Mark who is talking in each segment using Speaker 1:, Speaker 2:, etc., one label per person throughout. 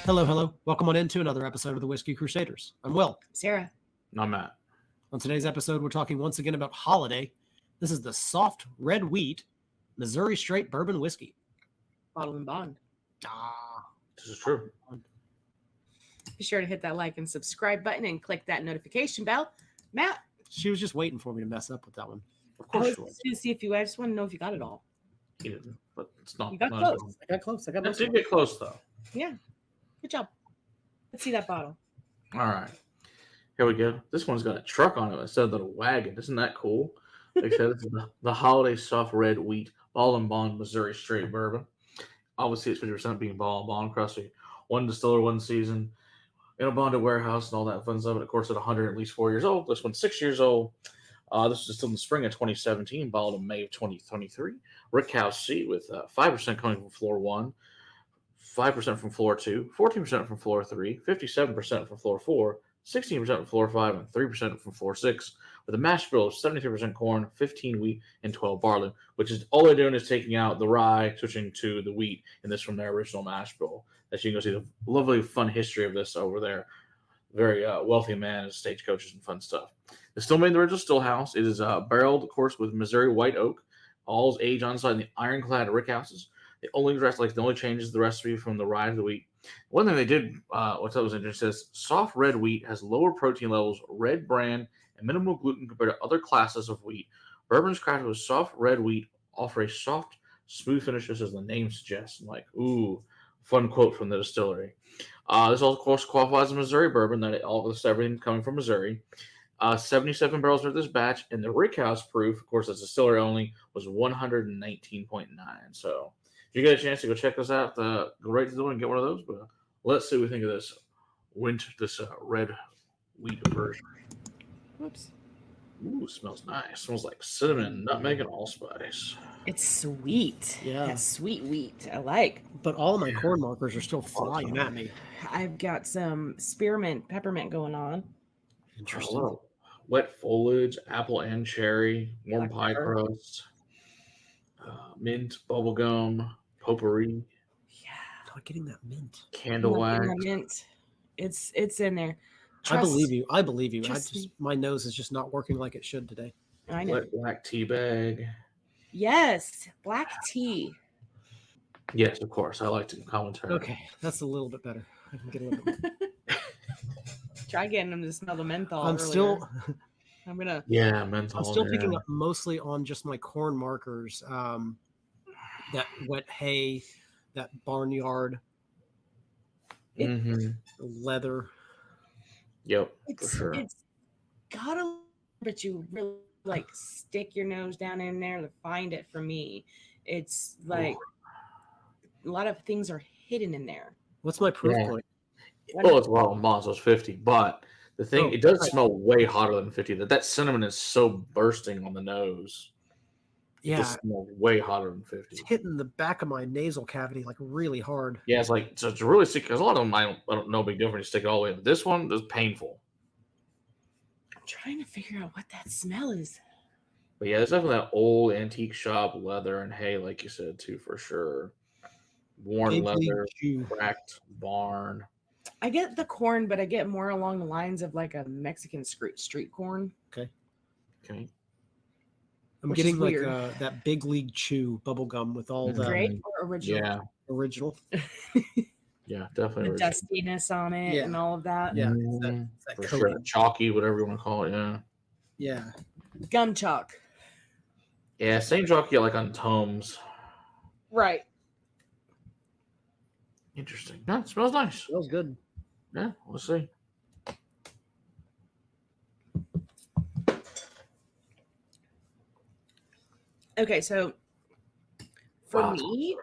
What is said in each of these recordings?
Speaker 1: Hello, hello. Welcome on into another episode of the Whiskey Crusaders. I'm Will.
Speaker 2: Sarah.
Speaker 3: I'm Matt.
Speaker 1: On today's episode, we're talking once again about Holladay. This is the soft red wheat Missouri straight bourbon whiskey.
Speaker 2: Bottle and bond.
Speaker 3: This is true.
Speaker 2: Be sure to hit that like and subscribe button and click that notification bell. Matt,
Speaker 1: She was just waiting for me to mess up with that one.
Speaker 3: Of
Speaker 2: I
Speaker 3: course
Speaker 2: was
Speaker 3: you will.
Speaker 2: just going to see if you, I just want to know if you got it all.
Speaker 3: He didn't, but it's not.
Speaker 2: You got
Speaker 3: not
Speaker 2: close.
Speaker 1: I got close. I got
Speaker 3: That
Speaker 1: most
Speaker 3: did
Speaker 1: of it.
Speaker 3: get close, though.
Speaker 2: Yeah. Good job. Let's see that bottle.
Speaker 3: All right. Here we go. This one's got a truck on it instead of a wagon. Isn't that cool? Like I said, this is the Holladay soft red wheat ball and bond Missouri straight bourbon. Obviously, it's 50% being ball and bond crusty. One distiller, one season, in a bonded warehouse and all that fun stuff. And of course, at 100, at least 4 years old. This one's 6 years old. This was still in the spring of 2017, bottled in May of 2023. Rickhouse C with 5% coming from floor 1, 5% from floor 2, 14% from floor 3, 57% from floor 4, 16% from floor 5, and 3% from floor 6, with a mash bill of 73% corn, 15 wheat, and 12 barley, which is all they're doing is taking out the rye, switching to the wheat, and this from their original mash bill. That you can go see the lovely, fun history of this over there. Very wealthy man, stagecoaches and fun stuff. It's still made in the original stillhouse. It is barreled, of course, with Missouri white oak. All's aged on site in the iron-clad rickhouses. The only changes the recipe from the rye to the wheat. One thing they did, which was interesting, says soft red wheat has lower protein levels, red bran, and minimal gluten compared to other classes of wheat. Bourbons crafted with soft red wheat offer a soft, smooth finish, just as the name suggests. I'm like, ooh, fun quote from the distillery. This also, of course, qualifies as Missouri bourbon. That all this everything coming from Missouri. 77 barrels for this batch, and the Rickhouse proof, of course, it's distillery only, was 119.9. So, if you get a chance to go check this out, go right to the door and get one of those. But let's see what we think of this red wheat version.
Speaker 2: Whoops.
Speaker 3: Ooh, smells nice. Smells like cinnamon, nutmeg, and allspice.
Speaker 2: It's sweet.
Speaker 1: Yeah.
Speaker 2: That's sweet wheat. I like.
Speaker 1: But all of my corn markers are still flying at me.
Speaker 2: I've got some spearmint, peppermint going on.
Speaker 3: A
Speaker 1: Interesting.
Speaker 3: little wet foliage, apple and cherry, warm
Speaker 2: Black
Speaker 3: pie
Speaker 2: pepper.
Speaker 3: crust, mint, bubblegum, potpourri,
Speaker 2: Yeah.
Speaker 1: Not getting that mint.
Speaker 3: candle wax.
Speaker 2: Mint. It's in there.
Speaker 1: I believe you. I believe you.
Speaker 2: Trust me.
Speaker 1: My nose is just not working like it should today.
Speaker 2: I know.
Speaker 3: Wet black tea bag.
Speaker 2: Yes. Black tea.
Speaker 3: Yes, of course. I like to commentary.
Speaker 1: Okay, that's a little bit better. I can get a little bit more.
Speaker 2: Try getting them to smell the menthol.
Speaker 1: I'm
Speaker 2: earlier.
Speaker 1: still
Speaker 2: I'm gonna.
Speaker 3: Yeah, menthol.
Speaker 1: I'm still picking
Speaker 3: yeah.
Speaker 1: up mostly on just my corn markers. That wet hay, that barnyard,
Speaker 3: Mhm.
Speaker 1: leather.
Speaker 3: Yep, for
Speaker 2: It's
Speaker 3: sure.
Speaker 2: it's gotta, but you really like stick your nose down in there to find it. For me, it's like a lot of things are hidden in there.
Speaker 1: What's my proof
Speaker 3: Yeah.
Speaker 1: point?
Speaker 3: Well, it's well, Monzo's 50, but the thing,
Speaker 1: Oh,
Speaker 3: it does
Speaker 1: right.
Speaker 3: smell way hotter than 50. That cinnamon is so bursting on the nose. It
Speaker 1: Yeah,
Speaker 3: just smells way hotter than 50.
Speaker 1: it's hitting the back of my nasal cavity like really hard.
Speaker 3: Yeah, it's like, so it's really sick, because a lot of them, I don't know, big difference. You stick it all the way. But this one is painful.
Speaker 2: I'm trying to figure out what that smell is.
Speaker 3: But yeah, there's definitely that old antique shop leather and hay, like you said, too, for sure. Worn
Speaker 1: Big league
Speaker 3: leather,
Speaker 1: chew.
Speaker 3: cracked barn.
Speaker 2: I get the corn, but I get more along the lines of like a Mexican street corn.
Speaker 3: Okay.
Speaker 1: I'm
Speaker 2: Which is
Speaker 1: getting like
Speaker 2: weird.
Speaker 1: that big league chew bubble gum with all the
Speaker 2: Grape or original?
Speaker 3: Yeah,
Speaker 1: original.
Speaker 3: yeah, definitely.
Speaker 2: The
Speaker 3: original.
Speaker 2: dustiness on it
Speaker 1: Yeah.
Speaker 2: and all of that.
Speaker 1: Yeah,
Speaker 3: Mhm,
Speaker 1: it's that
Speaker 3: for
Speaker 1: coating.
Speaker 3: sure. Chalky, whatever you want to call it. Yeah.
Speaker 1: Yeah.
Speaker 2: Gum chalk.
Speaker 3: Yeah, same chalky like on Tomes.
Speaker 2: Right.
Speaker 3: Interesting. Yeah, it smells nice.
Speaker 1: Smells good.
Speaker 3: Yeah, we'll see.
Speaker 2: Okay, so for
Speaker 3: Wow,
Speaker 2: me,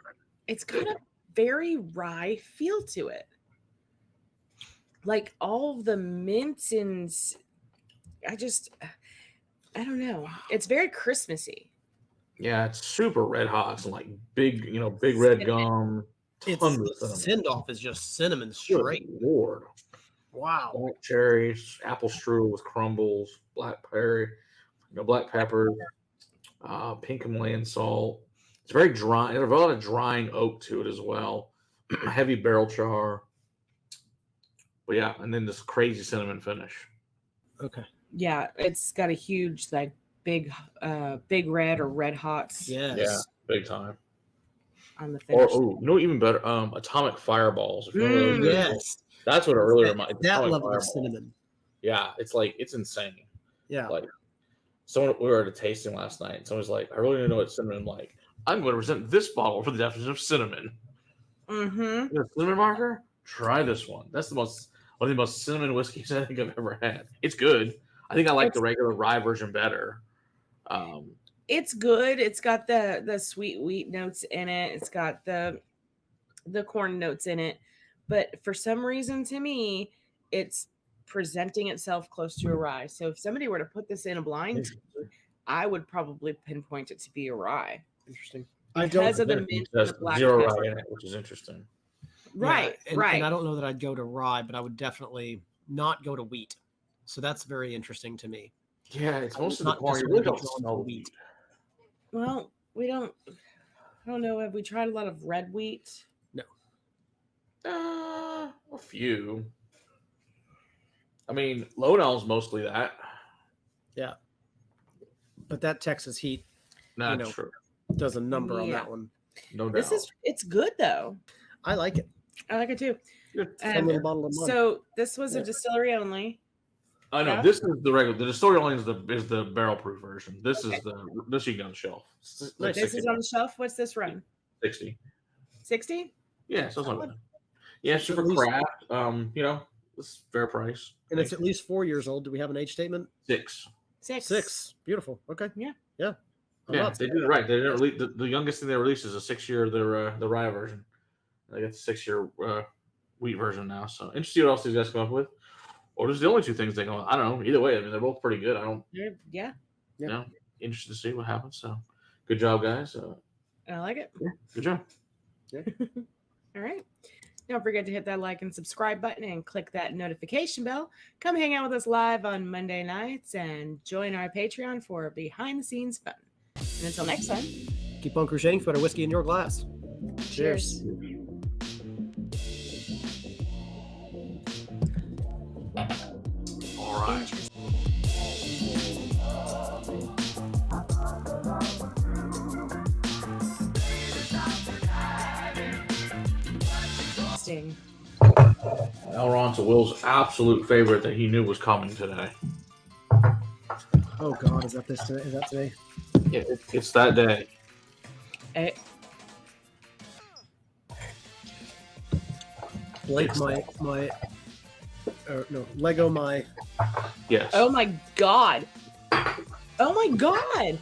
Speaker 2: it's got a very rye feel to it. Like all of the mints and I don't know. It's very Christmassy.
Speaker 3: Yeah, it's super red hot. It's like big, big red
Speaker 2: Cinnamon.
Speaker 3: gum.
Speaker 1: It's
Speaker 3: Tons
Speaker 1: the
Speaker 3: of cinnamon.
Speaker 1: send off is just cinnamon
Speaker 3: Good
Speaker 1: straight.
Speaker 3: Lord.
Speaker 1: Wow.
Speaker 3: Black cherries, apple strudel with crumbles, black black pepper, pink Himalayan salt. It's very dry. There's a lot of drying oak to it as well. Heavy barrel char. But yeah, and then this crazy cinnamon finish.
Speaker 1: Okay.
Speaker 2: Yeah, it's got a huge like big red or red hots
Speaker 1: Yes.
Speaker 3: Yeah, big time.
Speaker 2: on the
Speaker 3: Or
Speaker 2: finish.
Speaker 3: you know, even better, atomic fireballs. If you know those,
Speaker 1: Yes.
Speaker 3: that's what it really reminds.
Speaker 1: That
Speaker 3: Atomic
Speaker 1: level of
Speaker 3: Fireballs.
Speaker 1: cinnamon.
Speaker 3: Yeah, it's insane.
Speaker 1: Yeah.
Speaker 3: Like we were at a tasting last night, and someone's like, I really don't know what cinnamon like. I'm going to present this bottle for the definition of cinnamon.
Speaker 2: Mm-hmm.
Speaker 3: You know, cinnamon marker? Try this one. That's one of the most cinnamon whiskeys I think I've ever had. It's good. I think I like the regular rye version better.
Speaker 2: It's good. It's got the sweet wheat notes in it. It's got the corn notes in it. But for some reason, to me, it's presenting itself close to a rye. So if somebody were to put this in a blind, I would probably pinpoint it to be a rye.
Speaker 1: Interesting.
Speaker 2: Because of the mint,
Speaker 3: There's
Speaker 2: the black
Speaker 3: zero
Speaker 2: pepper.
Speaker 3: rye in it, which is interesting.
Speaker 2: Right,
Speaker 1: Yeah, and,
Speaker 2: right.
Speaker 1: And I don't know that I'd go to rye, but I would definitely not go to wheat. So that's very interesting to me.
Speaker 3: Yeah, it's most of the
Speaker 1: Not
Speaker 3: corn.
Speaker 1: just
Speaker 3: You really
Speaker 1: really
Speaker 3: don't
Speaker 1: drawn to
Speaker 3: smell
Speaker 1: wheat.
Speaker 3: wheat.
Speaker 2: Well, I don't know. Have we tried a lot of red wheat?
Speaker 3: A few. I mean, Lowdell's mostly that.
Speaker 1: Yeah. But that Texas heat
Speaker 3: Not
Speaker 1: know,
Speaker 3: true.
Speaker 1: does a number on
Speaker 2: Yeah.
Speaker 1: that one.
Speaker 3: No doubt.
Speaker 2: It's good though.
Speaker 1: I like it.
Speaker 2: I like it too.
Speaker 1: Fun little bottle of mud.
Speaker 2: So this was a distillery only.
Speaker 3: I know
Speaker 2: Yeah.
Speaker 3: this is the regular. The distillery only is the barrel proof version. This is this you can get on the shelf. It's like
Speaker 2: This is
Speaker 3: 60,
Speaker 2: on the shelf. What's this run?
Speaker 3: 60.
Speaker 2: 60?
Speaker 3: Yeah, so something like that. Yeah, it's
Speaker 1: At
Speaker 3: super
Speaker 1: least-
Speaker 3: craft. You know, it's fair price.
Speaker 1: and it's at least 4 years old. Do we have an age statement?
Speaker 3: 6.
Speaker 1: 6. Beautiful. Okay.
Speaker 2: Yeah.
Speaker 1: Yeah. I'm
Speaker 3: Yeah,
Speaker 1: not-
Speaker 3: they did it right. They didn't release the youngest thing they released is a 6-year the rye version. They got the 6-year wheat version now. So interesting to see what else these guys come up with. Or just the only two things they go. I don't know. Either way, I mean they're both pretty good. I don't.
Speaker 2: Yeah.
Speaker 3: You know, interested to see what happens. So good job, guys.
Speaker 2: I like it.
Speaker 3: Good job.
Speaker 2: All right. Don't forget to hit that like and subscribe button and click that notification bell. Come hang out with us live on Monday nights and join our Patreon for behind the scenes fun. And until next time,
Speaker 1: Keep on crusading for a whiskey in your glass.
Speaker 2: cheers.
Speaker 3: All right.
Speaker 2: Sting.
Speaker 3: Now we're on to Will's absolute favorite that he knew was coming today.
Speaker 1: Oh God, is that today? Is that today?
Speaker 3: Yeah, it's that day.
Speaker 2: Eh,
Speaker 1: Blake, Lego my.
Speaker 3: Yes.
Speaker 2: oh my God. Oh my God.